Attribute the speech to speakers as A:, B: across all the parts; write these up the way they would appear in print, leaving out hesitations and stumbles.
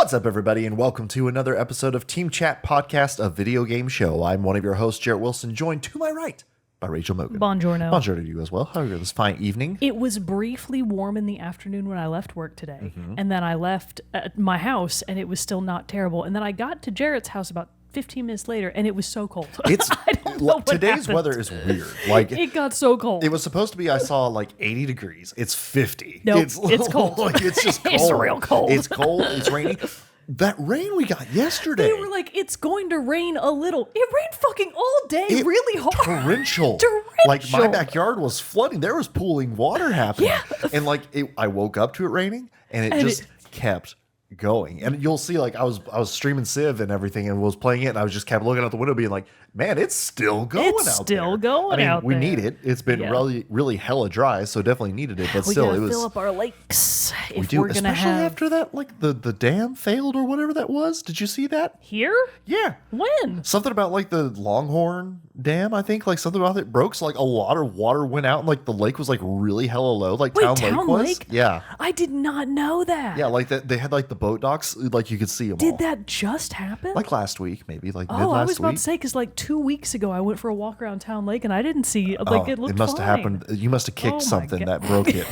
A: What's up, everybody, and welcome to another episode of Team Chat Podcast, a video game show. I'm one of your hosts, Jerrett Wilson, joined to my right by Rachel Mogan.
B: Buongiorno.
A: Buongiorno to you as well. How are you this fine evening?
B: It was briefly warm in the afternoon when I left work today, and then I left my house, and it was still not terrible. And then I got to Jerrett's house about 15 minutes later, and it was so cold.
A: It's
B: I don't know what
A: today's
B: happened.
A: weather is weird. Like
B: It got so cold.
A: it was supposed to be. I saw like 80 degrees. It's 50.
B: Nope, it's cold.
A: Like, it's just cold.
B: It's real cold.
A: It's cold. It's rainy. That rain we got yesterday.
B: They were like, it's going to rain a little. It rained fucking all day, really hard.
A: Torrential. Like my backyard was flooding. There was pooling water happening.
B: Yeah.
A: And like I woke up to it raining, and it just kept going. And you'll see, like I was streaming Civ and everything, and was playing it, and I was just kept looking out the window, being like, man, it's still going out there.
B: It's still going out
A: we
B: there.
A: need it. It's been really hella dry, so definitely needed it. But
B: We
A: still,
B: gotta
A: it was.
B: fill up our lakes if
A: We do,
B: we're gonna
A: especially
B: have
A: after that, like the dam failed or whatever that was. Did you see that?
B: here.
A: Yeah.
B: When?
A: Something about like the Longhorn Dam, I think, like something about it broke, so like a lot of water went out, and like the lake was like really hella low, like
B: Wait,
A: Town
B: Town
A: Lake was.
B: Lake?
A: Yeah,
B: I did not know that.
A: yeah, like that they had like the boat docks, like you could see them.
B: Did that just happen?
A: like last week, maybe like mid
B: Oh, I
A: last
B: was about
A: week?
B: to say, because like 2 weeks ago, I went for a walk around Town Lake and I didn't see, like, it looked
A: it must
B: fine.
A: have happened. You must have
B: Oh
A: kicked
B: my
A: something
B: God.
A: that broke it.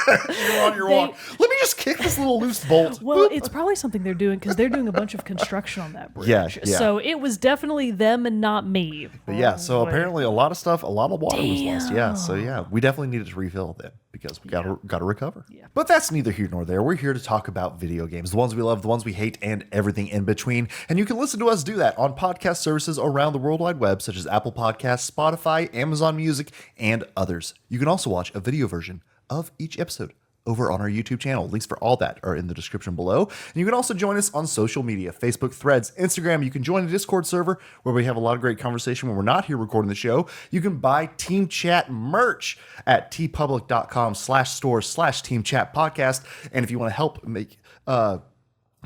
A: You're on your walk. Let me just kick this little loose bolt.
B: Well,
A: Boop.
B: it's probably something they're doing because they're doing a bunch of construction on that bridge.
A: Yeah.
B: So it was definitely them and not me.
A: But yeah, so
B: boy.
A: apparently a lot of water was lost. Yeah, so yeah, we definitely needed to refill then because we got to recover.
B: Yeah.
A: But that's neither here nor there. We're here to talk about video games, the ones we love, the ones we hate, and everything in between. And you can listen to us do that on podcast services around the World Wide Web, such as Apple Podcasts, Spotify, Amazon Music, and others. You can also watch a video version of each episode over on our YouTube channel. Links for all that are in the description below. And you can also join us on social media, Facebook, Threads, Instagram. You can join the Discord server where we have a lot of great conversation when we're not here recording the show. You can buy Team Chat merch at tpublic.com/store/Team Chat Podcast. And if you want to help make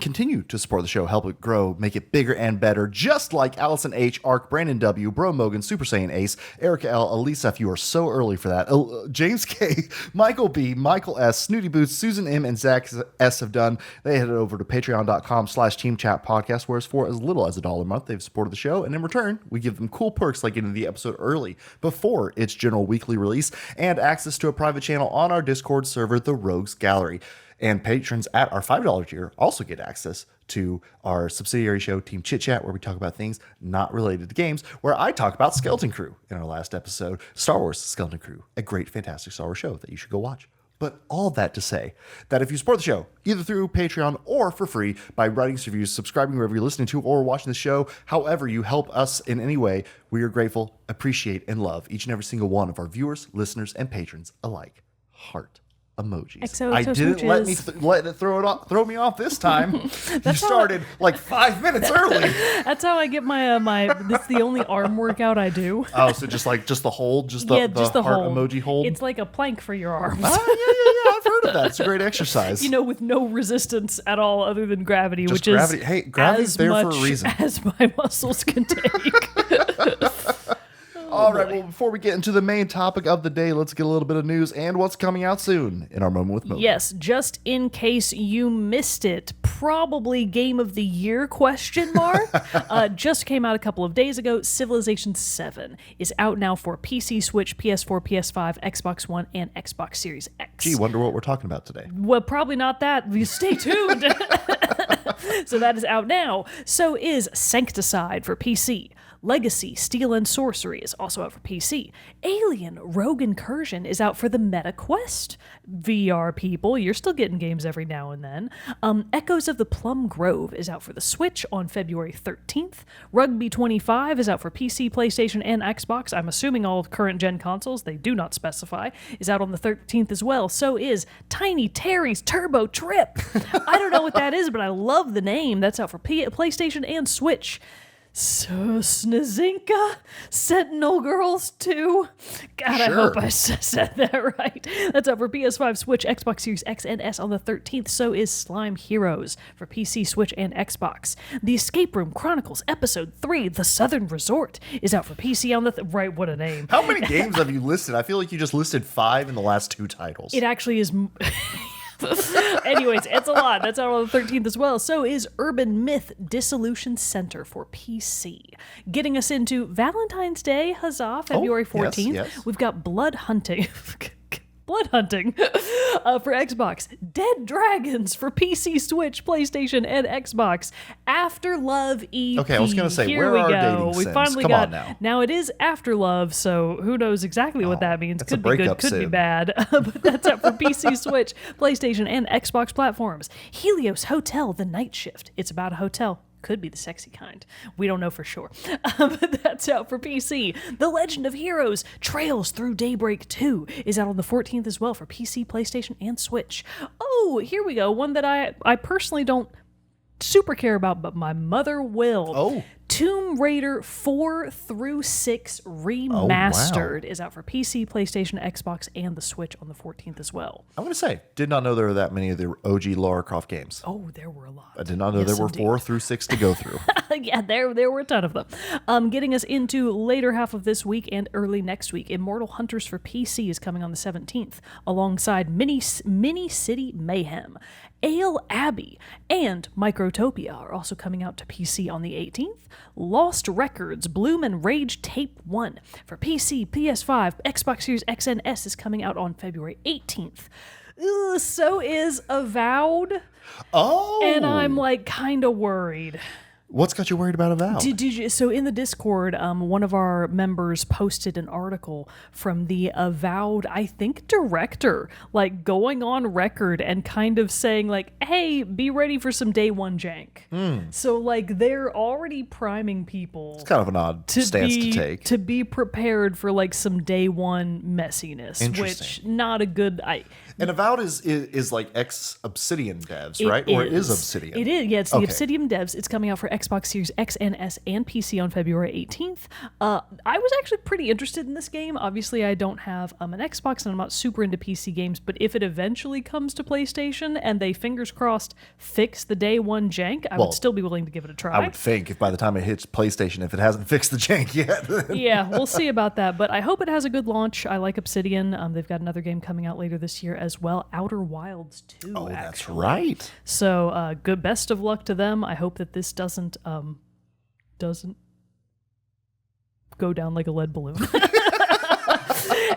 A: continue to support the show, help it grow, make it bigger and better, just like Allison H, Ark, Brandon W, Bro Mogan, Super Saiyan Ace, Erica L, Elisa, if you are so early for that, James K, Michael B, Michael S, Snooty Boots, Susan M, and Zach S have done. They headed over to patreon.com/Team Chat Podcast, where it's for as little as $1 a month. They've supported the show, and in return, we give them cool perks like getting the episode early before its general weekly release and access to a private channel on our Discord server, the Rogues Gallery. And patrons at our $5 tier also get access to our subsidiary show, Team Chit Chat, where we talk about things not related to games, where I talk about Skeleton Crew in our last episode, Star Wars Skeleton Crew, a great, fantastic Star Wars show that you should go watch. But all that to say that if you support the show, either through Patreon or for free by writing reviews, subscribing wherever you're listening to, or watching the show, however you help us in any way, we are grateful, appreciate, and love each and every single one of our viewers, listeners, and patrons alike. Heart emojis.
B: XOXO
A: I didn't let me
B: smooches.
A: let it throw me off this time. You started like 5 minutes early.
B: That's how I get my That's the only arm workout I do.
A: Oh, so just the hold, just the heart
B: hold.
A: emoji hold.
B: It's like a plank for your arms.
A: Yeah. I've heard of that. It's a great exercise.
B: With no resistance at all other than gravity,
A: Just
B: which
A: gravity.
B: is
A: Hey, gravity's
B: as
A: there for a
B: much
A: reason.
B: as my muscles can take.
A: All right, well, before we get into the main topic of the day, let's get a little bit of news and what's coming out soon in our Moment with Mogan.
B: Yes, just in case you missed it, probably Game of the Year, ? Just came out a couple of days ago. Civilization VII is out now for PC, Switch, PS4, PS5, Xbox One, and Xbox Series X.
A: Gee, wonder what we're talking about today.
B: Well, probably not that. Stay tuned. So that is out now. So is Sancticide for PC. Legacy, Steel and Sorcery is also out for PC. Alien Rogue Incursion is out for the MetaQuest. VR people, you're still getting games every now and then. Echoes of the Plum Grove is out for the Switch on February 13th. Rugby 25 is out for PC, PlayStation, and Xbox. I'm assuming all current gen consoles, they do not specify, is out on the 13th as well. So is Tiny Terry's Turbo Trip. I don't know what that is, but I love the name. That's out for PlayStation and Switch. So, Snazinka, Sentinel Girls 2. God, I hope I said that right. That's out for PS5, Switch, Xbox Series X and S on the 13th. So is Slime Heroes for PC, Switch, and Xbox. The Escape Room Chronicles Episode 3, The Southern Resort, is out for PC on the... right, what a name.
A: How many games have you listed? I feel like you just listed 5 in the last 2 titles.
B: It actually is... Anyways, it's a lot. That's out on the 13th as well. So is Urban Myth Dissolution Center for PC. Getting us into Valentine's Day, huzzah, February 14th.
A: Yes.
B: We've got Blood Hunting. Blood Hunting for Xbox, Dead Dragons for PC, Switch, PlayStation, and Xbox. After Love EP.
A: Okay, I was going to say,
B: Here
A: where
B: we
A: are
B: go.
A: dating
B: We
A: sims?
B: finally
A: Come
B: got.
A: on now.
B: Now it is After Love, so who knows exactly what that means?
A: that's a
B: Could be good,
A: breakup
B: could be
A: sim.
B: bad. But that's up for PC, Switch, PlayStation, and Xbox platforms. Helios Hotel: The Night Shift. It's about a hotel. Could be the sexy kind. We don't know for sure. But that's out for PC. The Legend of Heroes Trails Through Daybreak 2 is out on the 14th as well for PC, PlayStation, and Switch. Oh, here we go. One that I personally don't super care about, but my mother will.
A: Oh.
B: Tomb Raider 4 through 6 Remastered is out for PC, PlayStation, Xbox, and the Switch on the 14th as well.
A: I'm going to say, did not know there were that many of the OG Lara Croft games.
B: Oh, there were a lot.
A: I did not know there were
B: indeed.
A: 4 through 6 to go through.
B: Yeah, there were a ton of them. Getting us into later half of this week and early next week, Immortal Hunters for PC is coming on the 17th, alongside Mini City Mayhem. Ale Abbey and Microtopia are also coming out to PC on the 18th. Lost Records Bloom and Rage Tape 1 for PC, PS5, Xbox Series X and S is coming out on February 18th. So is Avowed.
A: Oh!
B: And I'm like kind of worried.
A: What's got you worried about Avowed?
B: Did you, so in the Discord, one of our members posted an article from the Avowed, I think, director, like going on record and kind of saying like, hey, be ready for some day one jank. So like they're already priming people.
A: It's kind of an odd stance to take.
B: To be prepared for like some day one messiness,
A: Interesting.
B: which not a good.
A: And Avowed is like ex-Obsidian devs,
B: It
A: right? Or it is Obsidian?
B: It is, yeah. It's the
A: Okay.
B: Obsidian devs. It's coming out for Xbox Series X and S and PC on February 18th. I was actually pretty interested in this game. Obviously, I don't have an Xbox and I'm not super into PC games, but if it eventually comes to PlayStation and they, fingers crossed, fix the day one jank, I
A: Well,
B: would still be willing to give it a try.
A: I would think if by the time it hits PlayStation, if it hasn't fixed the jank yet.
B: Yeah, we'll see about that, but I hope it has a good launch. I like Obsidian. They've got another game coming out later this year as well, Outer Wilds 2.
A: Oh, that's
B: actually.
A: right.
B: So, good. Best of luck to them. I hope that this doesn't go down like a lead balloon.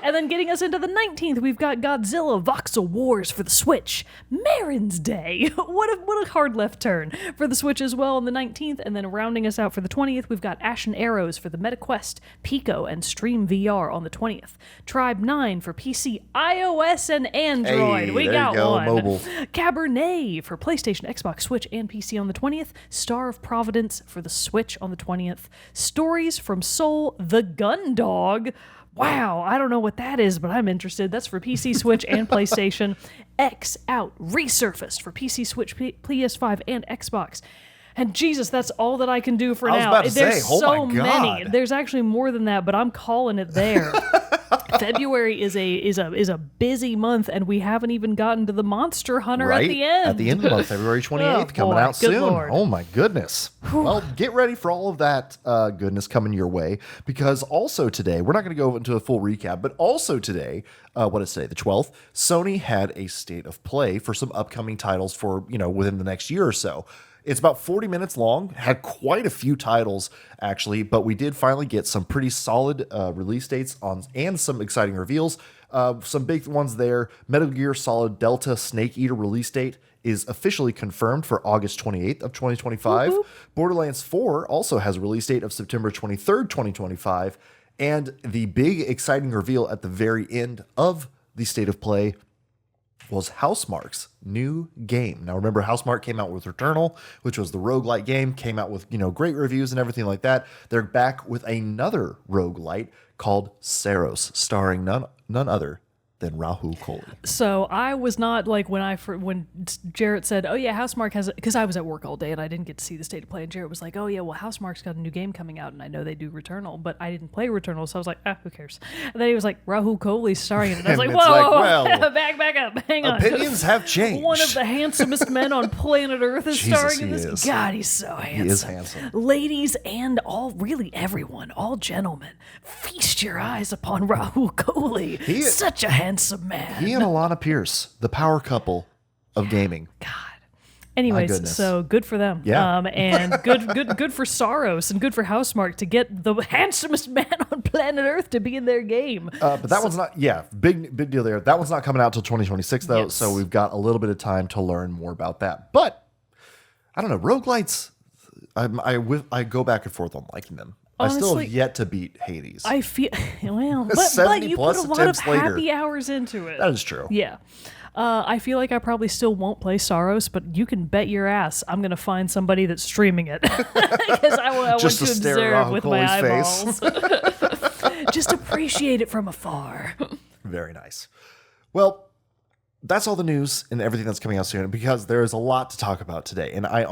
B: And then getting us into the 19th, we've got Godzilla Voxel Wars for the Switch. Marin's Day. What a hard left turn for the Switch as well on the 19th. And then rounding us out for the 20th, we've got Ashen Arrows for the MetaQuest, Pico, and Stream VR on the 20th. Tribe 9 for PC, iOS, and Android.
A: Hey,
B: we
A: there
B: got
A: you go,
B: one.
A: mobile.
B: Cabernet for PlayStation, Xbox, Switch, and PC on the 20th. Star of Providence for the Switch on the 20th. Stories from Soul, The Gun Dog. Wow, I don't know what that is, but I'm interested. That's for PC, Switch, and PlayStation. X Out Resurfaced for PC, Switch, PS5, and Xbox. And Jesus, that's all that I can do for
A: I was
B: now.
A: about to
B: There's
A: say, oh
B: so
A: my
B: many.
A: God.
B: There's actually more than that, but I'm calling it there. February is a busy month, and we haven't even gotten to the Monster Hunter
A: Right?
B: at the end.
A: At the end of the month, February 28th,
B: Oh,
A: coming
B: boy,
A: out
B: good
A: soon.
B: Lord.
A: Oh, my goodness. Well, get ready for all of that goodness coming your way, because also today, we're not going to go into a full recap, but also today, what is today, the 12th, Sony had a state of play for some upcoming titles for, within the next year or so. It's about 40 minutes long, had quite a few titles actually, but we did finally get some pretty solid release dates on and some exciting reveals. Some big ones there. Metal Gear Solid Delta Snake Eater release date is officially confirmed for August 28th of 2025.
B: Woo-hoo.
A: Borderlands 4 also has a release date of September 23rd, 2025. And the big exciting reveal at the very end of the state of play was Housemarque's new game. Now remember, Housemarque came out with Returnal, which was the roguelite game, came out with, great reviews and everything like that. They're back with another roguelite called Saros, starring none other than Rahul Kohli.
B: So I was not like when Jerrett said, "Oh yeah, Housemarque has," because I was at work all day and I didn't get to see the state of play. And Jerrett was like, "Oh yeah, well Housemarque's got a new game coming out, and I know they do Returnal, but I didn't play Returnal, so I was like, who cares?" And then he was like, "Rahul Kohli's starring in it." And I was like,
A: And it's
B: "Whoa,
A: like, well,
B: back up, hang on."
A: Opinions have changed.
B: One of the handsomest men on planet Earth is
A: Jesus,
B: starring in
A: he
B: this.
A: is.
B: God, he's so handsome.
A: He is handsome.
B: Ladies and really everyone, all gentlemen, feast your eyes upon Rahul Kohli. Such a handsome man.
A: He and Alana Pierce, the power couple, of gaming.
B: God. Anyways,
A: goodness.
B: so good for them.
A: Yeah.
B: And good for Saros and good for Housemarque to get the handsomest man on planet Earth to be in their game.
A: But that one's not, big deal there. That one's not coming out till 2026 though,
B: Yes.
A: so we've got a little bit of time to learn more about that. But I don't know, roguelites, I go back and forth on liking them. I still
B: Honestly,
A: have yet to beat Hades.
B: I feel but
A: 70
B: you put
A: plus
B: a lot of
A: attempts later.
B: happy hours into it.
A: That is true.
B: Yeah. I feel like I probably still won't play Saros, but you can bet your ass I'm going to find somebody that's streaming it. Because I want
A: Just
B: to
A: to stare at
B: observe with my
A: Hokole's
B: eyeballs. Just appreciate it from afar.
A: Very nice. Well, that's all the news and everything that's coming out soon because there is a lot to talk about today. And I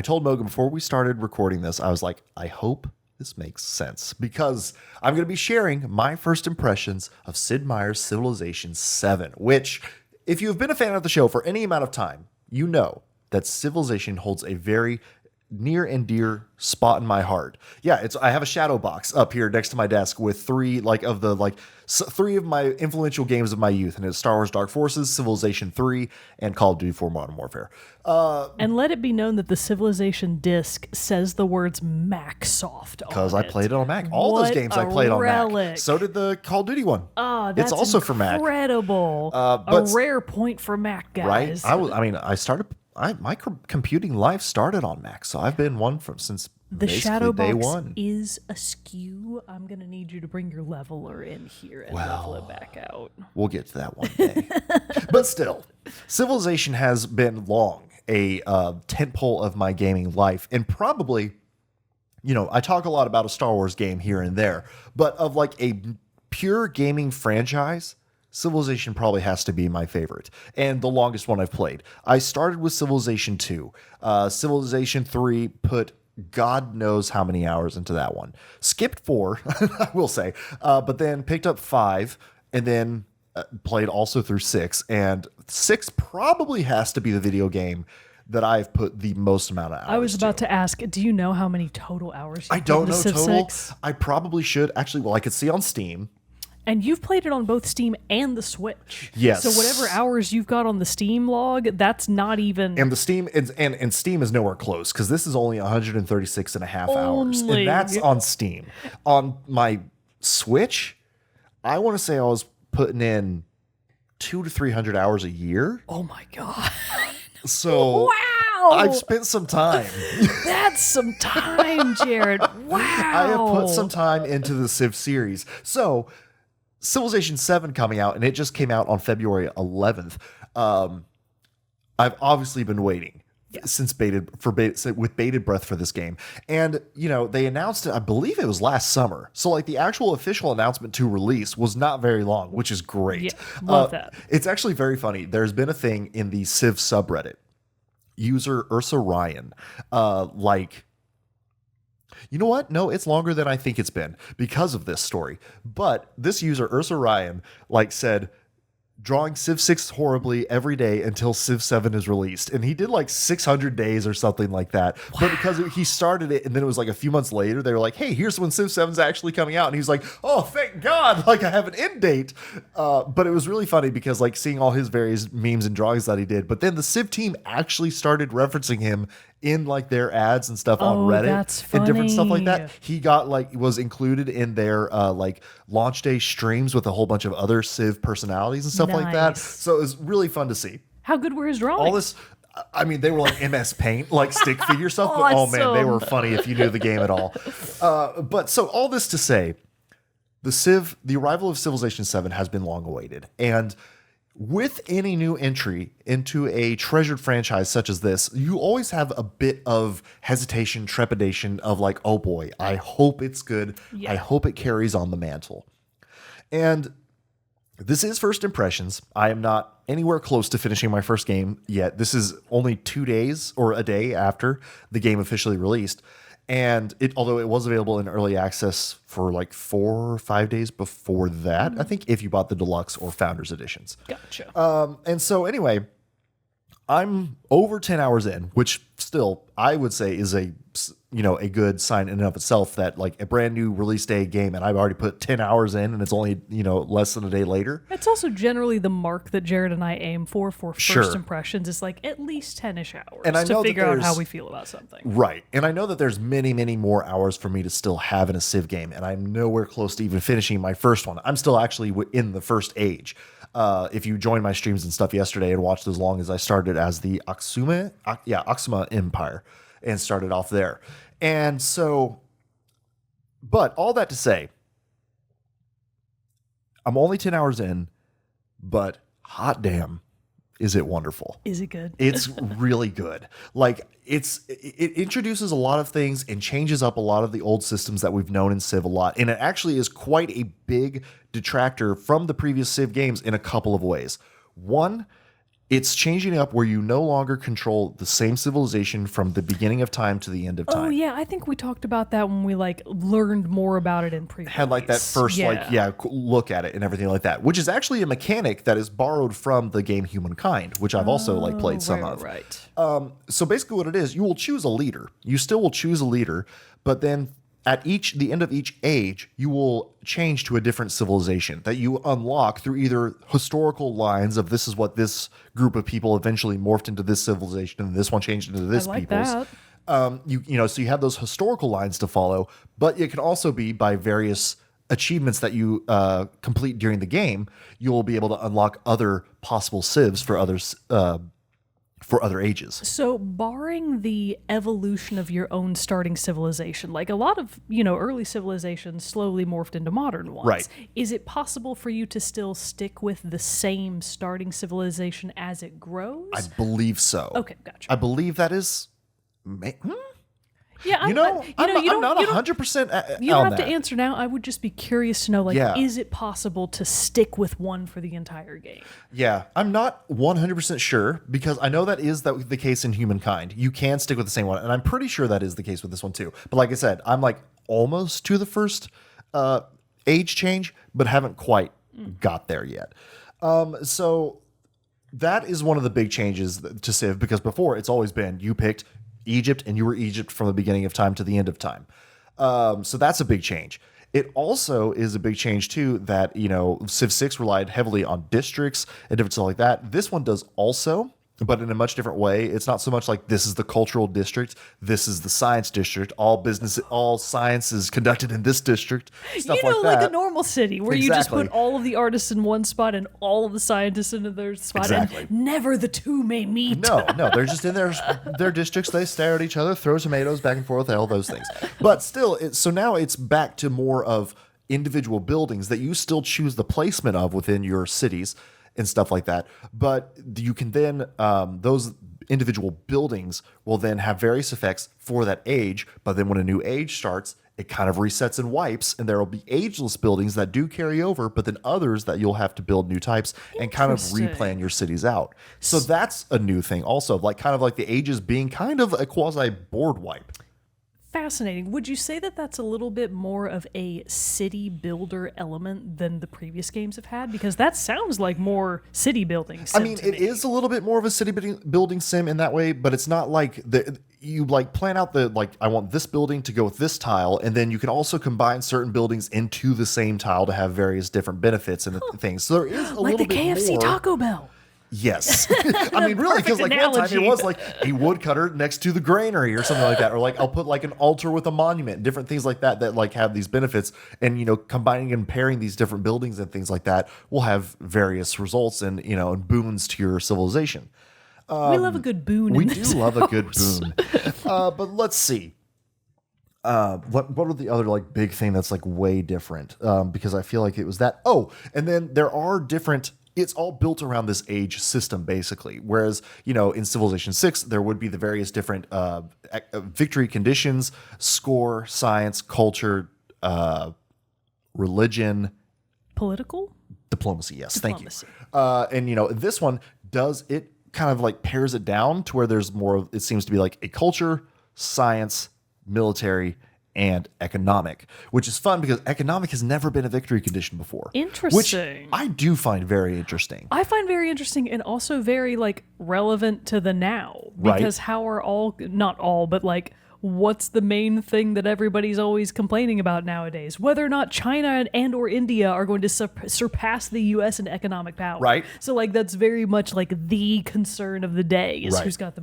A: told Mogan before we started recording this, I was like, I hope this makes sense because I'm going to be sharing my first impressions of Sid Meier's Civilization VII, which, if you've been a fan of the show for any amount of time, you know that Civilization holds a very near and dear spot in my heart. Yeah, I have a shadow box up here next to my desk with three of my influential games of my youth, and it's Star Wars Dark Forces, Civilization 3, and Call of Duty 4 Modern Warfare.
B: And let it be known that the Civilization disc says the words Macsoft on it.
A: Because I played it on Mac. All those
B: What
A: games I
B: a
A: played on
B: relic.
A: Mac. So did the Call of Duty one.
B: Oh, that's
A: it's also for Mac.
B: incredible.
A: but-
B: a rare point for Mac guys.
A: Right? My computing life started on Mac, so I've been one since
B: The
A: basically
B: shadow
A: day
B: box
A: one.
B: is askew. I'm going to need you to bring your leveler in here and level it back out.
A: We'll get to that one day. But still, Civilization has been long a tentpole of my gaming life, and probably, I talk a lot about a Star Wars game here and there, but of like a pure gaming franchise, Civilization probably has to be my favorite and the longest one I've played. I started with Civilization 2. Civilization 3 put God knows how many hours into that one. Skipped 4, I will say, but then picked up 5 and then played also through 6. And 6 probably has to be the video game that I've put the most amount of hours
B: I was about to ask, do you know how many total hours
A: I
B: you've
A: don't
B: put
A: know
B: into Civ
A: total.
B: 6?
A: I probably should. Actually, well, I could see on Steam.
B: And you've played it on both Steam and the Switch.
A: Yes.
B: So whatever hours you've got on the Steam log, that's not even...
A: And the Steam and Steam is nowhere close because this is only 136 and a half hours.
B: Only.
A: And that's on Steam. On my Switch, I want to say I was putting in 200 to 300 hours a year.
B: Oh my God.
A: So
B: Wow.
A: I've spent some time.
B: That's some time, Jerrett. Wow.
A: I have put some time into the Civ series. So Civilization 7 coming out, and it just came out on February 11th. I've obviously been waiting with bated breath for this game. And, they announced it, I believe it was last summer. So, like, the actual official announcement to release was not very long, which is great.
B: Yeah, love that.
A: It's actually very funny. There's been a thing in the Civ subreddit. User Ursa Ryan, you know what? No, it's longer than I think it's been because of this story. But this user, Ursa Ryan, said, drawing Civ 6 horribly every day until Civ 7 is released. And he did 600 days or something like that. Wow. But because he started it and then it was a few months later, they were like, hey, here's when Civ 7's actually coming out. And he's like, oh, thank God. I have an end date. But it was really funny because seeing all his various memes and drawings that he did. But then the Civ team actually started referencing him in their ads and stuff on Reddit
B: that's
A: and different stuff like
B: funny.
A: that. He got was included in their launch day streams with a whole bunch of other Civ personalities and stuff like that.
B: Nice.
A: So it was really fun to see.
B: How good were his drawings?
A: All this, I mean, they were MS Paint, stick figure stuff, but oh man, they were funny if you knew the game at all. But so all this to say, the arrival of Civilization 7 has been long awaited, and with any new entry into a treasured franchise such as this, you always have a bit of hesitation, trepidation of oh boy, I hope it's good.
B: Yeah.
A: I hope it carries on the mantle. And this is first impressions. I am not anywhere close to finishing my first game yet. This is only 2 days or a day after the game officially released. And although it was available in early access for 4 or 5 days before that, I think if you bought the deluxe or founders editions.
B: Gotcha.
A: And so anyway, I'm over 10 hours in, which still I would say is a a good sign in and of itself that like a brand new release day game and I've already put 10 hours in and it's only, less than a day later.
B: It's also generally the mark that Jerrett and I aim for first
A: Sure.
B: impressions is like at least 10-ish hours
A: And I know
B: to
A: that
B: figure out how
A: there's-
B: we feel about something.
A: Right. And I know that there's many, many more hours for me to still have in a Civ game, and I'm nowhere close to even finishing my first one. I'm still actually in the first age. If you joined my streams and stuff yesterday and watched as long as I started as the Oxuma Empire and started off there. And so, but all that to say, I'm only 10 hours in, but hot damn, is it wonderful.
B: Is it good?
A: It's really good. Like it introduces a lot of things and changes up a lot of the old systems that we've known in Civ a lot. And it actually is quite a big detractor from the previous Civ games in a couple of ways. One, it's changing up where you no longer control the same civilization from the beginning of time to the end of time.
B: Oh yeah, I think we talked about that when we like learned more about it in pre-release.
A: Had like that first look at it and everything like that, which is actually a mechanic that is borrowed from the game Humankind, which I've also like played some of.
B: Right.
A: So basically what it is, you will choose a leader. You still will choose a leader, but then at the end of each age, you will change to a different civilization that you unlock through either historical lines of this is what this group of people eventually morphed into this civilization and this one changed into this
B: I like
A: people's.
B: that.
A: So you have those historical lines to follow, but it can also be by various achievements that you complete during the game. You will be able to unlock other possible civs for others. For other ages.
B: So, barring the evolution of your own starting civilization, like a lot of, early civilizations slowly morphed into modern ones.
A: Right.
B: Is it possible for you to still stick with the same starting civilization as it grows?
A: I believe so.
B: Okay, gotcha.
A: I believe that is.
B: Yeah,
A: I'm not 100%
B: You don't
A: on
B: have to
A: that.
B: answer now. I would just be curious to know, like,
A: Yeah.
B: is it possible to stick with one for the entire game?
A: Yeah, I'm not 100% sure because I know that is the case in Humankind. You can stick with the same one, and I'm pretty sure that is the case with this one too. But like I said, I'm like almost to the first age change, but haven't quite got there yet. So that is one of the big changes to Civ because before it's always been you picked Egypt and you were Egypt from the beginning of time to the end of time. So that's a big change. It also is a big change too that, Civ 6 relied heavily on districts and different stuff like that. This one does also, but in a much different way. It's not so much like this is the cultural district, this is the science district, all science is conducted in this district, stuff like that.
B: like a normal city where you just
A: Exactly.
B: put all of the artists in one spot and all of the scientists in their spot,
A: Exactly.
B: and never the two may meet.
A: No, they're just in their districts. They stare at each other, throw tomatoes back and forth, all those things. But still, so now it's back to more of individual buildings that you still choose the placement of within your cities and stuff like that. But you can then, those individual buildings will then have various effects for that age. But then when a new age starts, it kind of resets and wipes, and there will be ageless buildings that do carry over, but then others that you'll have to build new types and kind of
B: Interesting.
A: replan your cities out. So that's a new thing also, like kind of like the ages being kind of a quasi board wipe.
B: Fascinating. Would you say that that's a little bit more of a city builder element than the previous games have had? Because that sounds like more city building sim
A: I mean,
B: to
A: it
B: me.
A: is a little bit more of a city building sim in that way, but it's not like you like plan out I want this building to go with this tile, and then you can also combine certain buildings into the same tile to have various different benefits and things. So there is a
B: like
A: little
B: the
A: bit
B: KFC
A: more.
B: Taco Bell.
A: Yes. I mean, really, because
B: Perfect
A: like one time
B: analogy.
A: it was like a woodcutter next to the granary or something like that. Or like I'll put like an altar with a monument, different things like that like have these benefits. And, combining and pairing these different buildings and things like that will have various results and, and boons to your civilization.
B: We love a good boon.
A: We
B: in
A: do
B: this
A: love a good
B: house.
A: boon. But let's see. What are the other like big thing that's like way different? Because I feel like it was that. Oh, and then there are different. It's all built around this age system, basically. Whereas, in Civilization VI, there would be the various different victory conditions, score, science, culture, religion,
B: Political?
A: diplomacy. Yes,
B: Diplomacy.
A: thank you. And, this one does it kind of like pares it down to where there's more of, it seems to be like a culture, science, military, and economic, which is fun because economic has never been a victory condition before. Which
B: Interesting.
A: I do find very interesting.
B: I find very interesting and also very like relevant to the now
A: Right.
B: because how are not all, but like what's the main thing that everybody's always complaining about nowadays? Whether or not China and or India are going to surpass the U.S. in economic power.
A: Right.
B: So like that's very much like the concern of the day is
A: Right.
B: who's got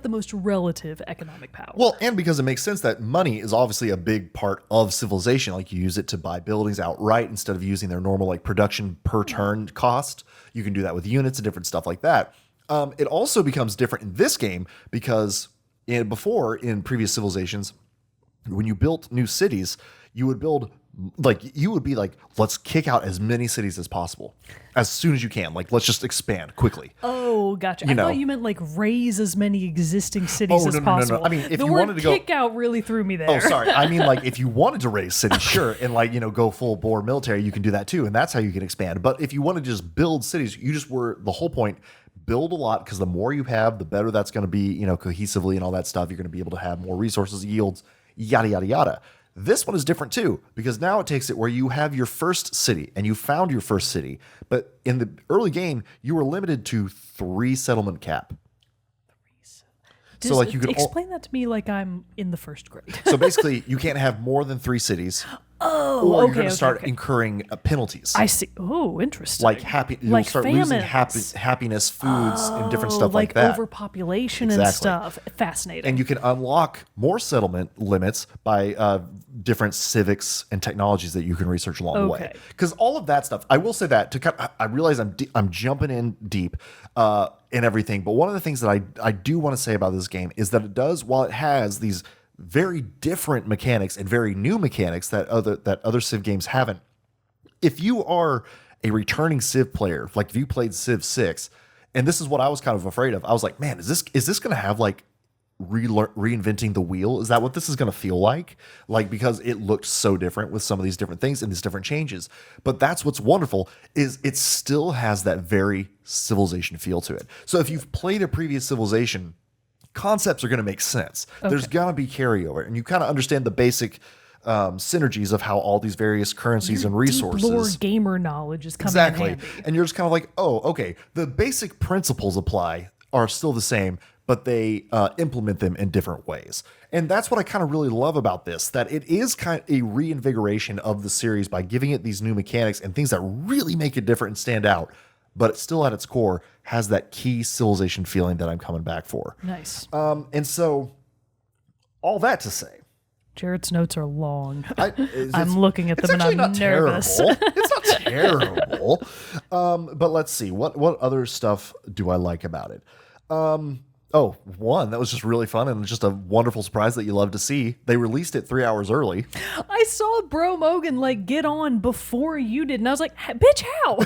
B: the most relative economic power.
A: Well, and because it makes sense that money is obviously a big part of civilization. Like you use it to buy buildings outright instead of using their normal like production per turn cost. You can do that with units and different stuff like that. It also becomes different in this game because before in previous civilizations, when you built new cities, you would be like, let's kick out as many cities as possible as soon as you can. Like, let's just expand quickly.
B: Oh, gotcha. I thought you meant like raise as many existing cities as
A: no.
B: possible.
A: I mean, if
B: the
A: you
B: word
A: wanted to go
B: kick out really threw me there.
A: Oh, sorry. I mean, like if you wanted to raise cities, sure, and like go full bore military, you can do that too, and that's how you can expand. But if you want to just build cities, the whole point. Build a lot because the more you have, the better that's going to be, cohesively and all that stuff. You're going to be able to have more resources, yields, yada, yada, yada. This one is different too because now it takes it where you have your first city and you found your first city. But in the early game, you were limited to 3 settlement cap.
B: So like you could explain that to me like I'm in the first grade.
A: So basically, you can't have more than 3 cities.
B: Oh,
A: or
B: okay,
A: you're going to start incurring penalties.
B: I see. Oh, interesting.
A: Like you'll start losing
B: famines.
A: happiness, foods, and different stuff like that.
B: Overpopulation and stuff. Fascinating.
A: And you can unlock more settlement limits by different civics and technologies that you can research along the way. Because all of that stuff, I will say that I realize I'm jumping in deep and everything. But one of the things that I do want to say about this game is that it does, while it has these very different mechanics and very new mechanics that other Civ games haven't. If you are a returning Civ player, like if you played Civ 6, and this is what I was kind of afraid of, I was like, man, is this going to have like reinventing the wheel? Is that what this is going to feel like? Like, because it looked so different with some of these different things and these different changes. But that's what's wonderful is it still has that very Civilization feel to it. So if you've played a previous Civilization, concepts are going to make sense. There's going to be carryover, and you kind of understand the basic synergies of how all these various currencies and resources.
B: Deep lore gamer knowledge is coming in handy.
A: And you're just kind of like, oh, okay. The basic principles are still the same, but they implement them in different ways. And that's what I kind of really love about this, that it is kind of a reinvigoration of the series by giving it these new mechanics and things that really make it different and stand out. But it still at its core has that key Civilization feeling that I'm coming back for.
B: Nice.
A: And so all that to say,
B: Jerrett's notes are long.
A: I'm
B: looking at them and I'm nervous.
A: It's not terrible. But let's see. What other stuff do I like about it? One that was just really fun and just a wonderful surprise that you love to see. They released it 3 hours early.
B: I saw Bro Mogan like get on before you did, and I was like, "Bitch, how?"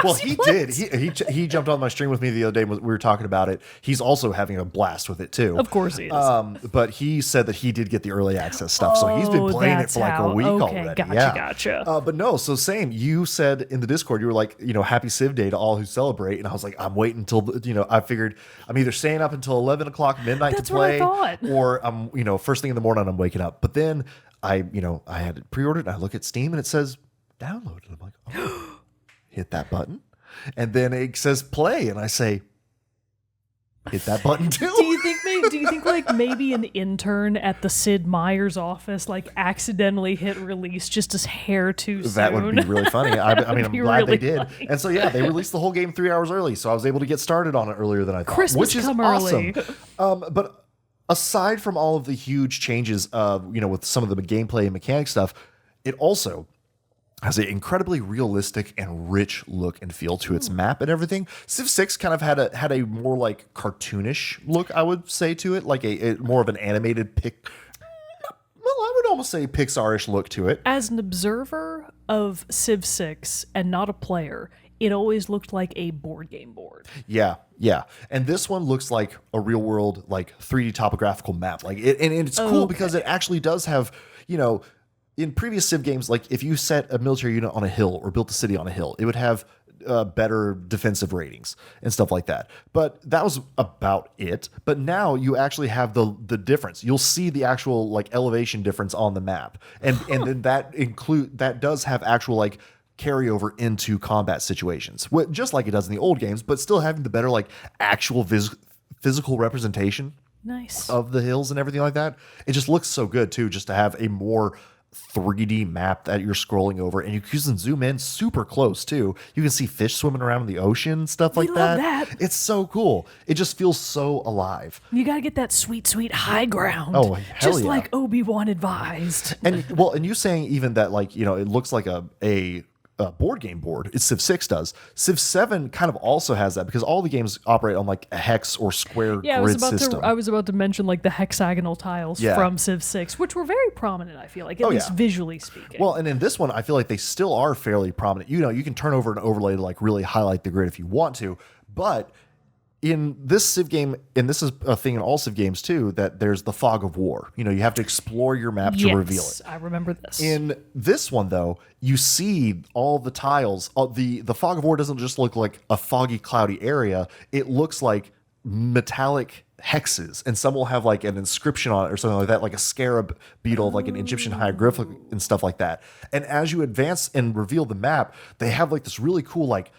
A: Well, he did. He jumped on my stream with me the other day. We were talking about it. He's also having a blast with it too.
B: Of course he is.
A: But he said that he did get the early access stuff, so he's been playing it for like a week already.
B: Gotcha.
A: But no, so same. You said in the Discord, you were like, happy Civ Day to all who celebrate, and I was like, I'm waiting until I figured I'm either staying up until 11 o'clock midnight to play, or I'm first thing in the morning I'm waking up. But then I had it pre-ordered, and I look at Steam and it says download, and I'm like, oh. Hit that button, and then it says play, and I say, hit that button too.
B: Do you think like maybe an intern at the Sid Meier's office like accidentally hit release just as hair too soon?
A: That would be really funny. I mean, I'm glad they did. Funny. And so yeah, they released the whole game 3 hours early, so I was able to get started on it earlier than I thought, which is awesome. But aside from all of the huge changes, with some of the gameplay and mechanic stuff, it also has an incredibly realistic and rich look and feel to its map and everything. Civ 6 kind of had a more like cartoonish look, I would say, to it, like a more of an animated I would almost say Pixar-ish look to it.
B: As an observer of Civ 6 and not a player, it always looked like a board game board.
A: Yeah. And this one looks like a real world, like 3D topographical map. Like and it's cool because it actually does have, in previous Civ games, like if you set a military unit on a hill or built a city on a hill, it would have better defensive ratings and stuff like that. But that was about it. But now you actually have the difference. You'll see the actual like elevation difference on the map, and then that does have actual like carryover into combat situations, just like it does in the old games, but still having the better like actual physical representation
B: Nice.
A: of the hills and everything like that. It just looks so good too, just to have a more 3D map that you're scrolling over, and you can zoom in super close too. You can see fish swimming around in the ocean, stuff like
B: love
A: that.
B: that.
A: It's so cool. It just feels so alive.
B: You got to get that sweet, sweet high ground.
A: Oh, hell
B: just
A: yeah.
B: like Obi-Wan advised.
A: And and you saying even that, like, you know, it looks like a board game board. It's Civ 6 does. Civ 7 kind of also has that because all the games operate on like a hex or square grid system.
B: I was about to mention like the hexagonal tiles from Civ 6, which were very prominent, I feel like, at least visually speaking.
A: Well, and in this one, I feel like they still are fairly prominent. You know, you can turn over an overlay to like really highlight the grid if you want to, but in this Civ game, and this is a thing in all Civ games too, that there's the fog of war. You know, you have to explore your map to reveal it.
B: I remember this.
A: In this one, though, you see all the tiles. The fog of war doesn't just look like a foggy, cloudy area. It looks like metallic hexes, and some will have like an inscription on it or something like that, like a scarab beetle, like an Egyptian hieroglyphic and stuff like that. And as you advance and reveal the map, they have like this really cool like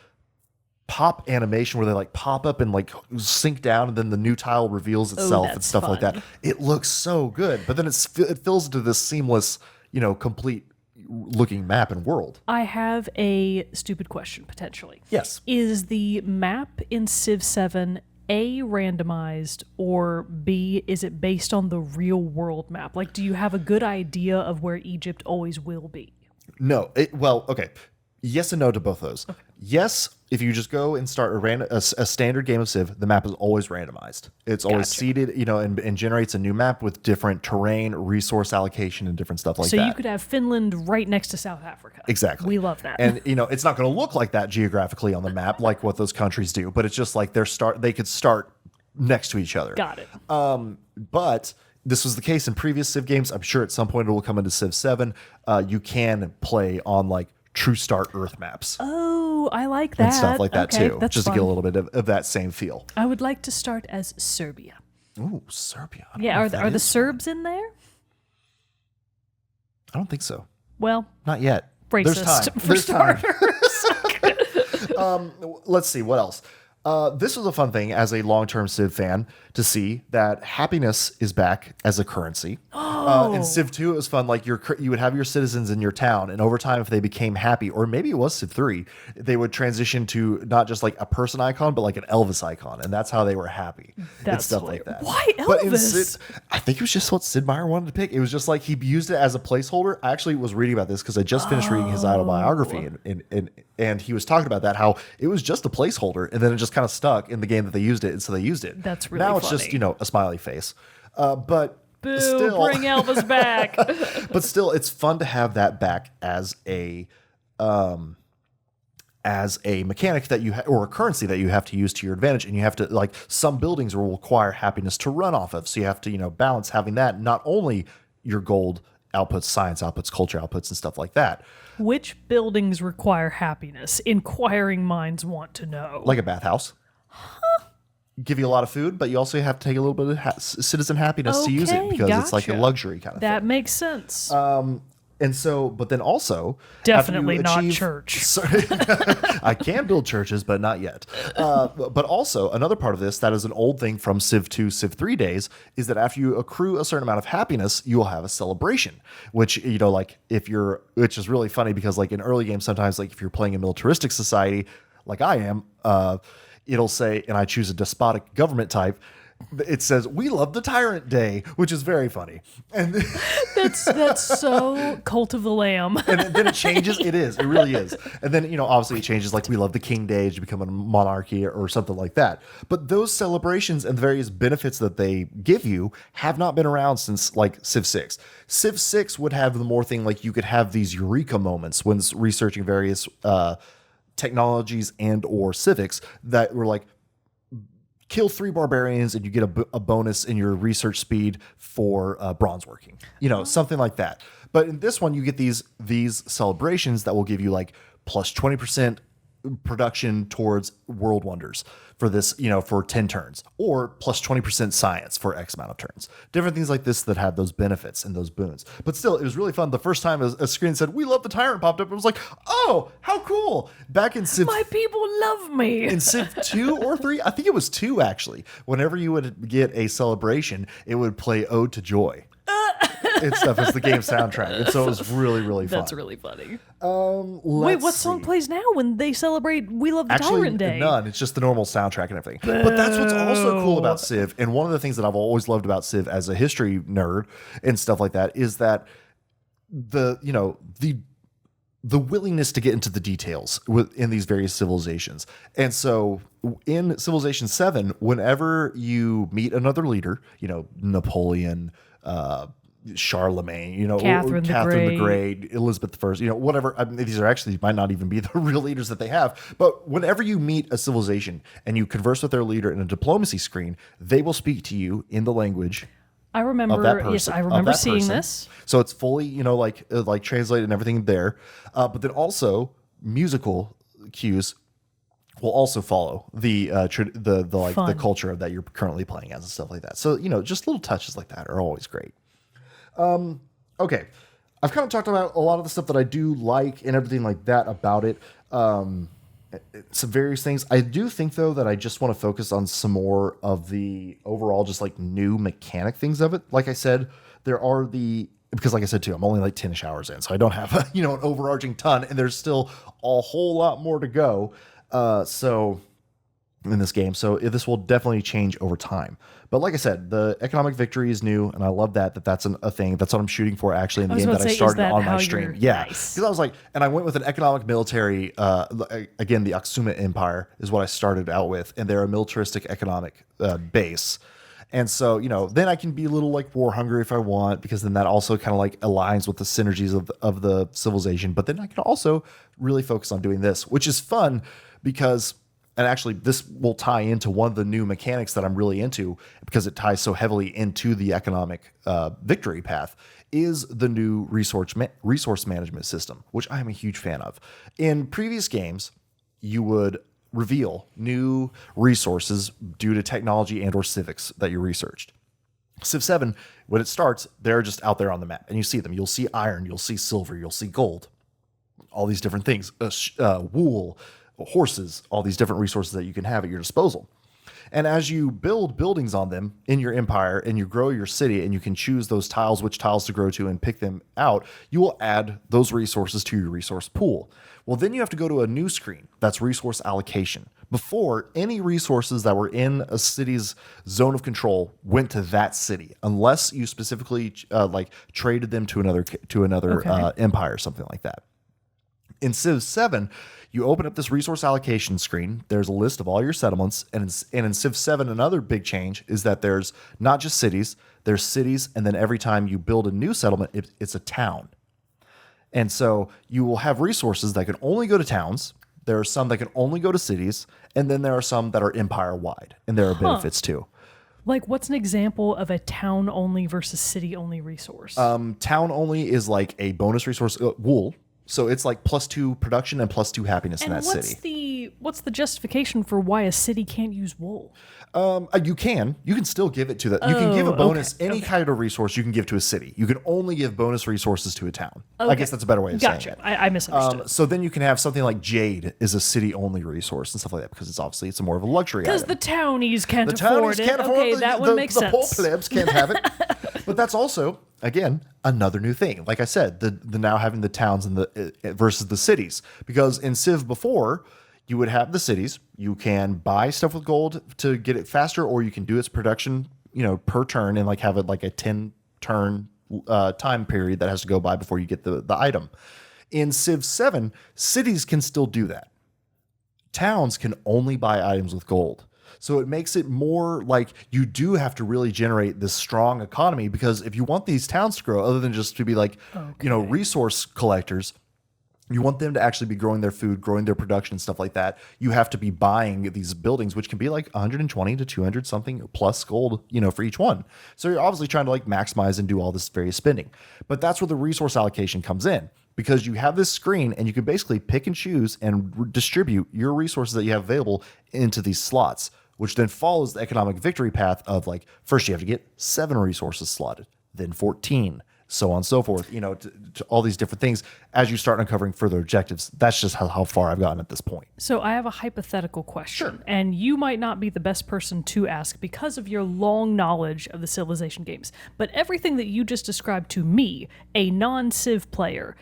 A: pop animation where they like pop up and like sink down, and then the new tile reveals itself and stuff like that. It looks so good, but then it fills into this seamless, you know, complete looking map and world.
B: I have a stupid question potentially.
A: Yes.
B: Is the map in Civ 7 A, randomized, or B, is it based on the real world map? Like, do you have a good idea of where Egypt always will be?
A: No. Well, okay. Yes and no to both those. Okay. Yes, if you just go and start a standard game of Civ, the map is always randomized. It's always seeded, you know, and generates a new map with different terrain, resource allocation, and different stuff like that.
B: So you could have Finland right next to South Africa.
A: Exactly.
B: We love that.
A: And, you know, it's not going to look like that geographically on the map like what those countries do, but it's just like they could start next to each other.
B: Got it.
A: But this was the case in previous Civ games. I'm sure at some point it will come into Civ 7. You can play on like true start Earth maps.
B: Oh, I like that.
A: And stuff like that too.
B: That's
A: just
B: fun.
A: to get a little bit of that same feel.
B: I would like to start as Serbia.
A: Ooh, Serbia.
B: Yeah, are the Serbs in there?
A: I don't think so.
B: Well,
A: not yet.
B: Racist
A: There's time.
B: starters.
A: Let's see what else. This was a fun thing as a long-term Civ fan to see that happiness is back as a currency. In Civ 2, it was fun. Like you would have your citizens in your town, and over time, if they became happy, or maybe it was Civ 3, they would transition to not just like a person icon, but like an Elvis icon, and that's how they were happy.
B: That's
A: and stuff
B: hilarious.
A: like that.
B: Why Elvis? But in Sid,
A: I think it was just what Sid Meier wanted to pick. It was just like he used it as a placeholder. I actually was reading about this because I just finished reading his autobiography, and he was talking about that, how it was just a placeholder, and then it just kind of stuck in the game that they used it, and so they used it.
B: That's really
A: now it's
B: funny.
A: just, you know, a smiley face. But
B: boo,
A: still,
B: bring Elvis back.
A: But still, it's fun to have that back as a mechanic that you or a currency that you have to use to your advantage, and you have to, like, some buildings will require happiness to run off of, so you have to, you know, balance having that, not only your gold outputs, science outputs, culture outputs, and stuff like that.
B: Which buildings require happiness? Inquiring minds want to know.
A: Like a bathhouse. Give you a lot of food, but you also have to take a little bit of citizen happiness to use it, because it's like a luxury kind of thing.
B: That makes sense.
A: And so, but then also,
B: definitely not church.
A: I can build churches, but not yet. But also, another part of this that is an old thing from Civ 2, Civ 3 days is that after you accrue a certain amount of happiness, you will have a celebration. Which, you know, like which is really funny because, like, in early games, sometimes, like, if you're playing a militaristic society, like I am, it'll say, and I choose a despotic government type, it says, "We love the Tyrant Day," which is very funny. And
B: that's so Cult of the Lamb.
A: And then it changes. It really is. And then, you know, obviously it changes, like, "We love the King Day" to become a monarchy or something like that. But those celebrations and the various benefits that they give you have not been around since, like, Civ 6. Civ 6 would have the more thing, like, you could have these eureka moments when researching various technologies and or civics that were like, kill 3 barbarians and you get a bonus in your research speed for bronze working, you know, something like that. But in this one, you get these celebrations that will give you like plus 20% production towards world wonders for this, for 10 turns, or plus 20% science for X amount of turns. Different things like this that have those benefits and those boons. But still, it was really fun. The first time a screen said, "We love the tyrant," popped up, I was like, oh, how cool. Back in Civ,
B: My people love me.
A: in Civ 2 or 3, I think it was 2 actually, whenever you would get a celebration, it would play Ode to Joy. And stuff as the game soundtrack. And so it was really, really fun.
B: That's really funny.
A: Wait,
B: what song plays now when they celebrate We Love the Tyrant Day?
A: None. It's just the normal soundtrack and everything. But that's what's also cool about Civ. And one of the things that I've always loved about Civ as a history nerd and stuff like that is that the willingness to get into the details in these various civilizations. And so in Civilization VII, whenever you meet another leader, Napoleon, Charlemagne,
B: Catherine
A: the Great, Elizabeth I, whatever. I mean, these are actually might not even be the real leaders that they have. But whenever you meet a civilization and you converse with their leader in a diplomacy screen, they will speak to you in the language.
B: I remember.
A: Of that person,
B: yes, I remember seeing this.
A: So it's fully, like translated and everything there. But then also musical cues will also follow the culture that you're currently playing as and stuff like that. So just little touches like that are always great. Okay, I've kind of talked about a lot of the stuff that I do like and everything like that about it. Some various things. I do think though that I just want to focus on some more of the overall just like new mechanic things of it. Like I said, because like I said too, I'm only like 10-ish hours in, so I don't have an overarching ton, and there's still a whole lot more to go. So in this game, so this will definitely change over time. But like I said, the economic victory is new, and I love that's a thing. That's what I'm shooting for actually in the game that I started on my stream. Yeah, because I was like, and I went with an economic military. Again, the Aksuma Empire is what I started out with, and they're a militaristic economic base. And so, then I can be a little like war hungry if I want, because then that also kind of like aligns with the synergies of the civilization. But then I can also really focus on doing this, which is fun because. And actually, this will tie into one of the new mechanics that I'm really into, because it ties so heavily into the economic victory path, is the new resource management system, which I am a huge fan of. In previous games, you would reveal new resources due to technology and or civics that you researched. Civ 7, when it starts, they're just out there on the map, and you see them. You'll see iron, you'll see silver, you'll see gold, all these different things, wool, horses, all these different resources that you can have at your disposal. And as you build buildings on them in your empire and you grow your city and you can choose those tiles, which tiles to grow to and pick them out, you will add those resources to your resource pool. Well, then you have to go to a new screen. That's resource allocation. Before, any resources that were in a city's zone of control went to that city, unless you specifically traded them to another empire or something like that. In Civ 7, you open up this resource allocation screen. There's a list of all your settlements. And in Civ 7, another big change is that there's not just cities, there's cities. And then every time you build a new settlement, it's a town. And so you will have resources that can only go to towns. There are some that can only go to cities. And then there are some that are empire-wide. And there are benefits too.
B: Like, what's an example of a town-only versus city-only resource?
A: Town-only is like a bonus resource, wool. So it's like +2 production and +2 happiness in that city.
B: What's the justification for why a city can't use wool?
A: You can still give it to that. You can give a bonus, any kind of resource you can give to a city. You can only give bonus resources to a town. I guess that's a better way of saying it.
B: I misunderstood.
A: So then you can have something like jade is a city only resource and stuff like that, because it's more of a luxury item.
B: Because the townies can't afford it. Okay, that one makes sense.
A: The poor plebs can't have it. But that's also, again, another new thing. Like I said, the now having the towns and the versus the cities, because in Civ before, you would have the cities. You can buy stuff with gold to get it faster, or you can do its production, per turn, and have it like a 10-turn time period that has to go by before you get the item. In Civ 7, cities can still do that. Towns can only buy items with gold. So it makes it more like you do have to really generate this strong economy, because if you want these towns to grow, other than just to be resource collectors, you want them to actually be growing their food, growing their production, stuff like that. You have to be buying these buildings, which can be like 120 to 200 something plus gold, for each one. So you're obviously trying to maximize and do all this various spending. But that's where the resource allocation comes in. because you have this screen and you can basically pick and choose and distribute your resources that you have available into these slots, which then follows the economic victory path of like, first you have to get 7 resources slotted, then 14, so on and so forth, to all these different things as you start uncovering further objectives. That's just how far I've gotten at this point.
B: So I have a hypothetical question,
A: Sure.
B: and you might not be the best person to ask because of your long knowledge of the Civilization games. But everything that you just described to me, a non-Civ player,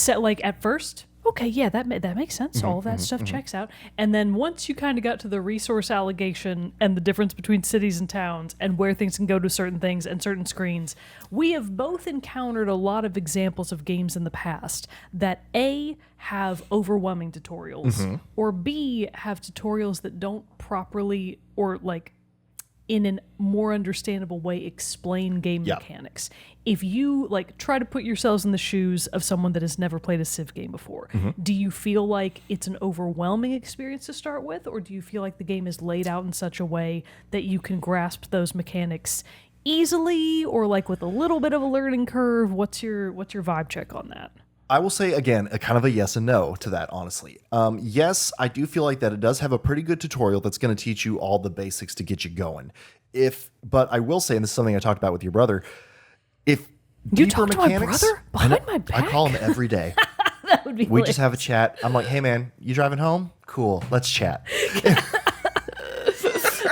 B: like at first, okay, yeah, that makes sense. All that stuff checks out. And then once you kind of got to the resource allocation and the difference between cities and towns and where things can go to certain things and certain screens, we have both encountered a lot of examples of games in the past that A, have overwhelming tutorials, or B, have tutorials that don't properly or like in a more understandable way explain game mechanics. If you like try to put yourselves in the shoes of someone that has never played a Civ game before, do you feel like it's an overwhelming experience to start with, or do you feel like the game is laid out in such a way that you can grasp those mechanics easily, or like with a little bit of a learning curve? What's your vibe check on that?
A: I will say, again, a kind of a yes and no to that, honestly. Yes, I do feel like that it does have a pretty good tutorial that's going to teach you all the basics to get you going. But I will say, and this is something I talked about with your brother, if
B: You
A: deeper
B: talk to my
A: mechanics,
B: brother behind my back?
A: I call him every day.
B: That would be
A: We just have a chat. I'm like, hey man, you driving home? Cool, let's chat.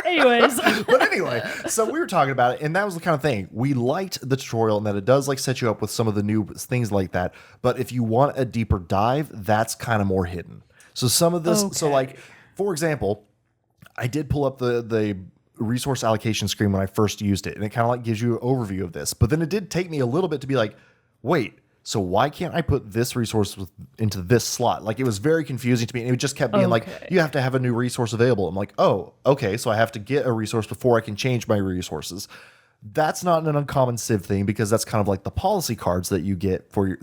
B: Anyways.
A: But anyway, so we were talking about it, and that was the kind of thing. We liked the tutorial and that it does like set you up with some of the new things like that. But if you want a deeper dive, that's kind of more hidden. So some of this, so like, for example, I did pull up the resource allocation screen when I first used it, and it kind of like gives you an overview of this. But then it did take me a little bit to be like, wait, so why can't I put this resource into this slot? Like, it was very confusing to me, and it just kept being like, you have to have a new resource available. I'm like, oh, okay, so I have to get a resource before I can change my resources. That's not an uncommon Civ thing, because that's kind of like the policy cards that you get for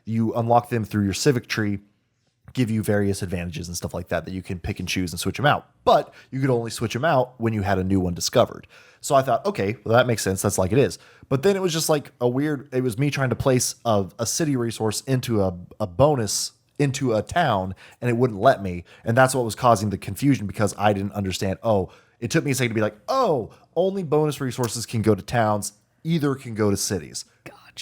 A: you unlock them through your civic tree, give you various advantages and stuff like that you can pick and choose and switch them out. But you could only switch them out when you had a new one discovered. So I thought, okay, well, that makes sense. That's like it is. But then it was just like it was me trying to place a city resource into a bonus into a town, and it wouldn't let me. And that's what was causing the confusion, because I didn't understand. Oh, it took me a second to be like, oh, only bonus resources can go to towns. Either can go to cities.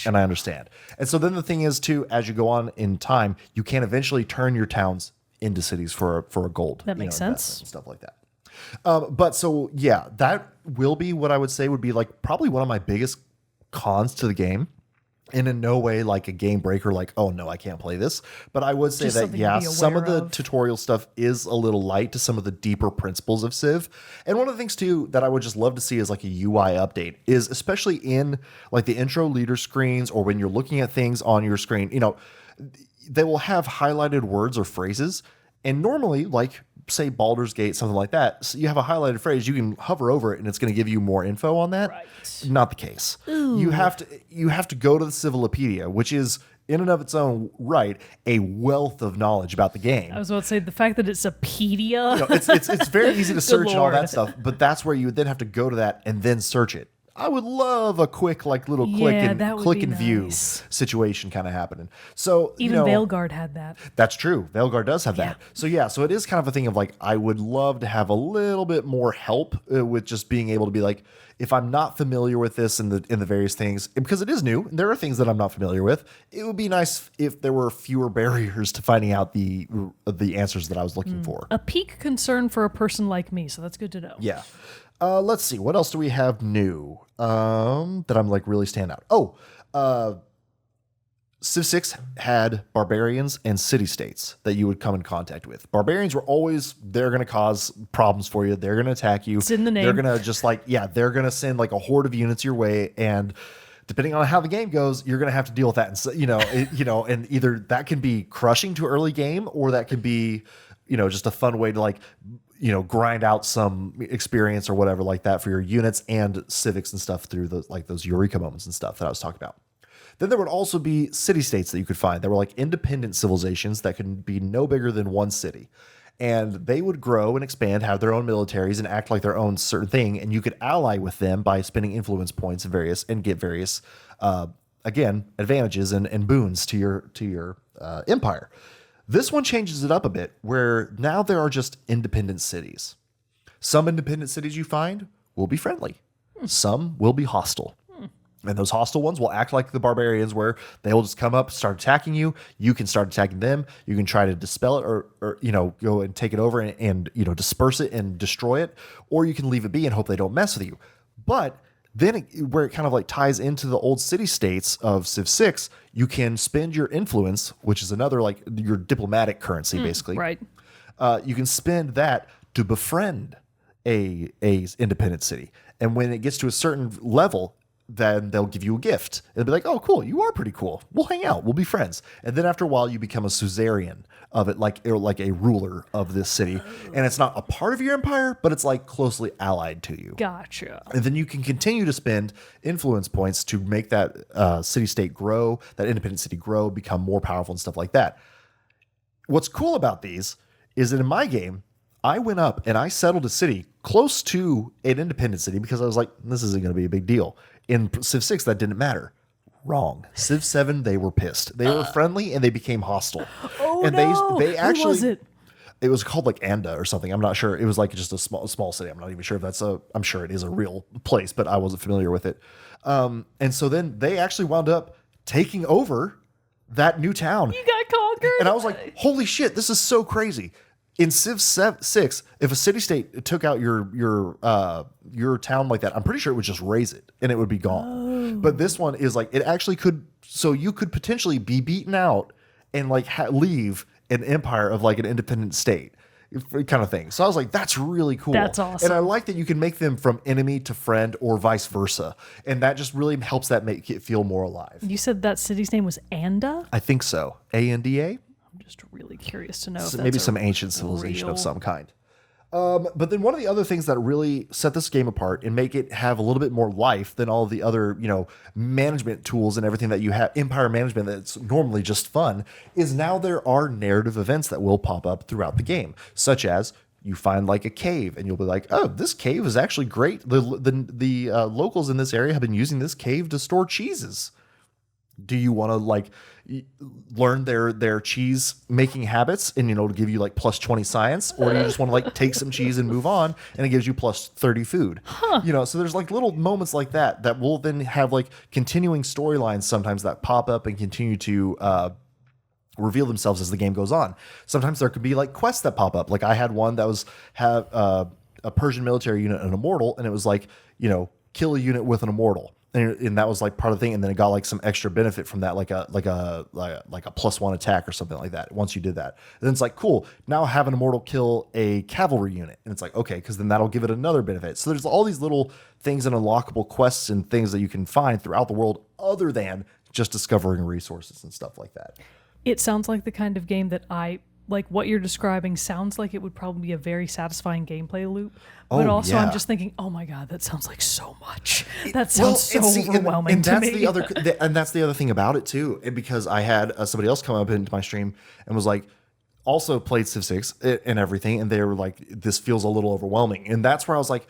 A: And I understand. And so then the thing is, too, as you go on in time, you can eventually turn your towns into cities for a gold.
B: That makes sense.
A: And stuff like that. But so, yeah, that will be what I would say would be like probably one of my biggest cons to the game. And in no way like a game breaker, like, oh no, I can't play this. But I would say that, yeah, some of the tutorial stuff is a little light to some of the deeper principles of Civ. And one of the things too that I would just love to see is like a UI update, is especially in like the intro leader screens, or when you're looking at things on your screen, they will have highlighted words or phrases. And normally, like, say Baldur's Gate, something like that, so you have a highlighted phrase, you can hover over it and it's going to give you more info on that.
B: Right.
A: Not the case. You have to go to the Civilopedia, which is in and of its own right a wealth of knowledge about the game.
B: I was about to say, the fact that it's a pedia.
A: It's very easy to search and all that stuff, but that's where you would then have to go to that and then search it. I would love a quick, like, little click and view situation kind of happening. So
B: even Veilguard had that.
A: That's true. Veilguard does have that. So yeah, so it is kind of a thing of like, I would love to have a little bit more help with just being able to be like, if I'm not familiar with this in the various things, because it is new, and there are things that I'm not familiar with, it would be nice if there were fewer barriers to finding out the answers that I was looking for.
B: A peak concern for a person like me, so that's good to know.
A: Yeah. Let's see. What else do we have new that I'm like really stand out? Oh, Civ 6 had barbarians and city-states that you would come in contact with. Barbarians were always, they're going to cause problems for you. They're going to attack you.
B: It's in the name.
A: They're going to just like, they're going to send like a horde of units your way. And depending on how the game goes, you're going to have to deal with that. And so, and either that can be crushing to early game, or that can be, just a fun way to like, grind out some experience or whatever like that for your units and civics and stuff through those Eureka moments and stuff that I was talking about. Then there would also be city-states that you could find. There were like independent civilizations that could be no bigger than one city. And they would grow and expand, have their own militaries, and act like their own certain thing. And you could ally with them by spending influence points and get various again, advantages and boons to your empire. This one changes it up a bit, where now there are just independent cities. Some independent cities you find will be friendly. Some will be hostile. And those hostile ones will act like the barbarians, where they will just come up, start attacking you. You can start attacking them. You can try to dispel it or go and take it over and disperse it and destroy it. Or you can leave it be and hope they don't mess with you. But then where it kind of like ties into the old city states of Civ 6, you can spend your influence, which is another like your diplomatic currency, basically.
B: Right.
A: You can spend that to befriend a independent city. And when it gets to a certain level, then they'll give you a gift. It'll be like, oh, cool, you are pretty cool. We'll hang out. We'll be friends. And then after a while, you become a suzerain of it, like a ruler of this city. And it's not a part of your empire, but it's like closely allied to you.
B: Gotcha.
A: And then you can continue to spend influence points to make that city-state grow, that independent city grow, become more powerful and stuff like that. What's cool about these is that in my game, I went up and I settled a city close to an independent city because I was like, this isn't going to be a big deal. In Civ 6, that didn't matter. Wrong. Civ 7, they were pissed. They were friendly and they became hostile.
B: Oh,
A: and
B: no.
A: they actually,
B: who was it?
A: It was called like Anda or something. I'm not sure. It was like just a small city. I'm not even sure if I'm sure it is a real place, but I wasn't familiar with it. And so then they actually wound up taking over that new town.
B: You got conquered.
A: And I was like, holy shit, this is so crazy. In Civ 6, if a city-state took out your town like that, I'm pretty sure it would just raise it and it would be gone. Oh. But this one is like, it actually could, so you could potentially be beaten out and like leave an empire of like an independent state kind of thing. So I was like, that's really cool.
B: That's awesome.
A: And I like that you can make them from enemy to friend or vice versa. And that just really helps that make it feel more alive.
B: You said that city's name was Anda?
A: I think so. ANDA?
B: I'm just really curious to know if
A: Maybe
B: that's
A: some ancient civilization
B: real...
A: of some kind. But then one of the other things that really set this game apart and make it have a little bit more life than all of the other, management tools and everything that you have, empire management that's normally just fun, is now there are narrative events that will pop up throughout the game, such as you find like a cave and you'll be like, oh, this cave is actually great. The locals in this area have been using this cave to store cheeses. Do you want to like learn their cheese making habits and to give you like plus 20 science, or do you just want to like take some cheese and move on and it gives you plus 30 food? So there's like little moments like that will then have like continuing storylines sometimes that pop up and continue to reveal themselves as the game goes on. Sometimes there could be like quests that pop up. Like I had one that was have a Persian military unit, an immortal, and it was like, kill a unit with an immortal. And that was like part of the thing, and then it got like some extra benefit from that, like a +1 attack or something like that. Once you did that, and then it's like, cool. Now have an immortal kill a cavalry unit, and it's like, okay, because then that'll give it another benefit. So there's all these little things and unlockable quests and things that you can find throughout the world, other than just discovering resources and stuff like that.
B: It sounds like the kind of game that like what you're describing sounds like it would probably be a very satisfying gameplay loop. But also I'm just thinking, oh my God, that sounds like so much. That sounds overwhelming
A: and
B: to
A: that's
B: me.
A: That's the other thing about it too. And because I had somebody else come up into my stream and was like, also played Civ 6 and everything. And they were like, this feels a little overwhelming. And that's where I was like,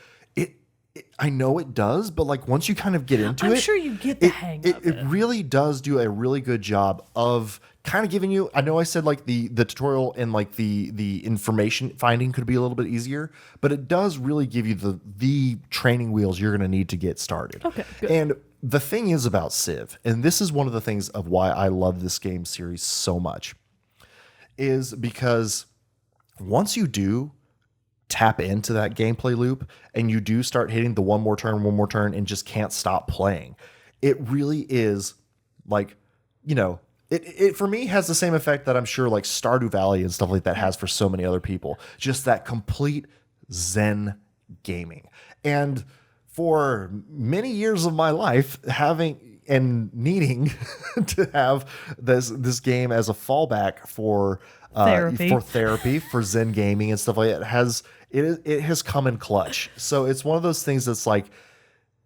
A: I know it does, but like once you kind of get into
B: I'm sure you get the hang of it.
A: It really does do a really good job of kind of giving you, I know I said like the tutorial and like the information finding could be a little bit easier, but it does really give you the training wheels you're going to need to get started.
B: Okay, good.
A: And the thing is about Civ, and this is one of the things of why I love this game series so much, is because once you do tap into that gameplay loop and you do start hitting the one more turn and just can't stop playing, it really is like, it for me has the same effect that I'm sure like Stardew Valley and stuff like that has for so many other people. Just that complete Zen gaming. And for many years of my life, having and needing to have this game as a fallback for therapy, for Zen gaming and stuff like that, it has come in clutch. So it's one of those things that's like,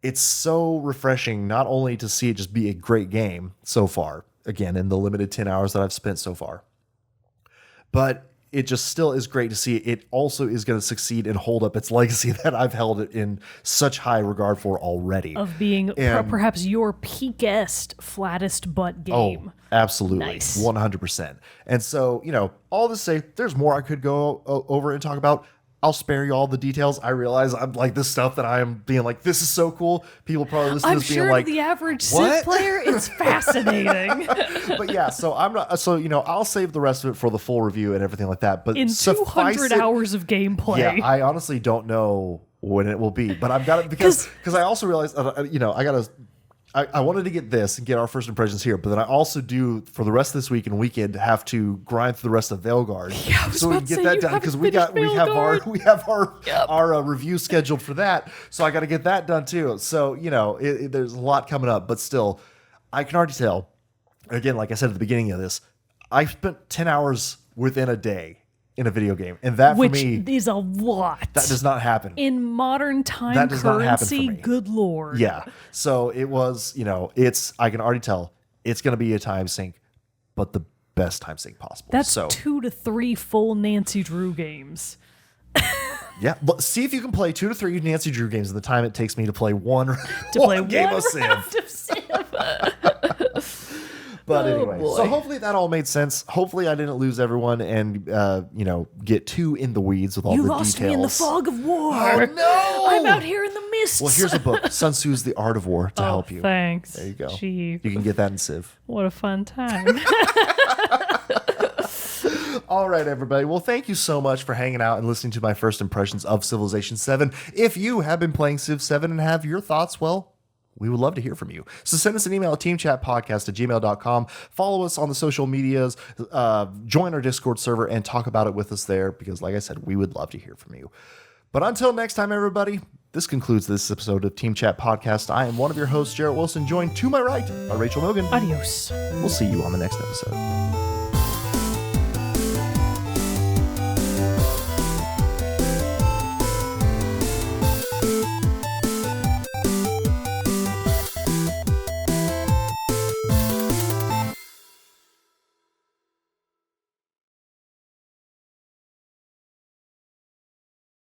A: it's so refreshing not only to see it just be a great game so far, again, in the limited 10 hours that I've spent so far, but it just still is great to see it also is going to succeed and hold up its legacy that I've held it in such high regard for already.
B: Of being perhaps your peakest, flattest butt game.
A: Oh, absolutely.
B: Nice.
A: 100%. And so, all this say, there's more I could go over and talk about. I'll spare you all the details. I realize I'm like this stuff that I am being like, this is so cool. People probably listen to
B: I'm
A: this being
B: sure
A: like,
B: the average
A: what?
B: Civ player, it's fascinating.
A: But yeah, so I'm not, so, I'll save the rest of it for the full review and everything like that. But
B: In 200 hours of gameplay.
A: Yeah, I honestly don't know when it will be, but I've got it because I also realized, I wanted to get this and get our first impressions here, but then I also do for the rest of this week and weekend have to grind through the rest of Veilguard, so we can get that done because we have our review scheduled for that, so I got to get that done too. So there's a lot coming up, but still, I can already tell. Again, like I said at the beginning of this, I spent 10 hours within a day in a video game, and that
B: Which
A: for me
B: is a lot.
A: That does not happen
B: in modern time
A: That does not happen for
B: currency.
A: me.
B: Good lord.
A: Yeah. So it was, I can already tell it's going to be a time sink, but the best time sink possible.
B: That's
A: so
B: 2 to 3 full Nancy Drew games.
A: yeah, but see if you can play 2 to 3 Nancy Drew games in the time it takes me to play one game of Civ.
B: Round of Civ.
A: But
B: Oh,
A: anyway,
B: boy.
A: so hopefully that all made sense. Hopefully I didn't lose everyone and get too in the weeds with all
B: You
A: the
B: lost
A: details.
B: me in the fog of war.
A: Oh no!
B: I'm out here in the mists.
A: Well, here's a book, Sun Tzu's The Art of War, to help you.
B: Thanks.
A: There you go.
B: Gee,
A: You can get that in Civ.
B: what a fun time.
A: All right, everybody. Well, thank you so much for hanging out and listening to my first impressions of Civilization VII. If you have been playing Civ 7 and have your thoughts, well, we would love to hear from you. So send us an email at teamchatpodcast@gmail.com. Follow us on the social medias, join our Discord server, and talk about it with us there because, like I said, we would love to hear from you. But until next time, everybody, this concludes this episode of Team Chat Podcast. I am one of your hosts, Jerrett Wilson, joined to my right by Rachel Mogan.
B: Adios.
A: We'll see you on the next episode.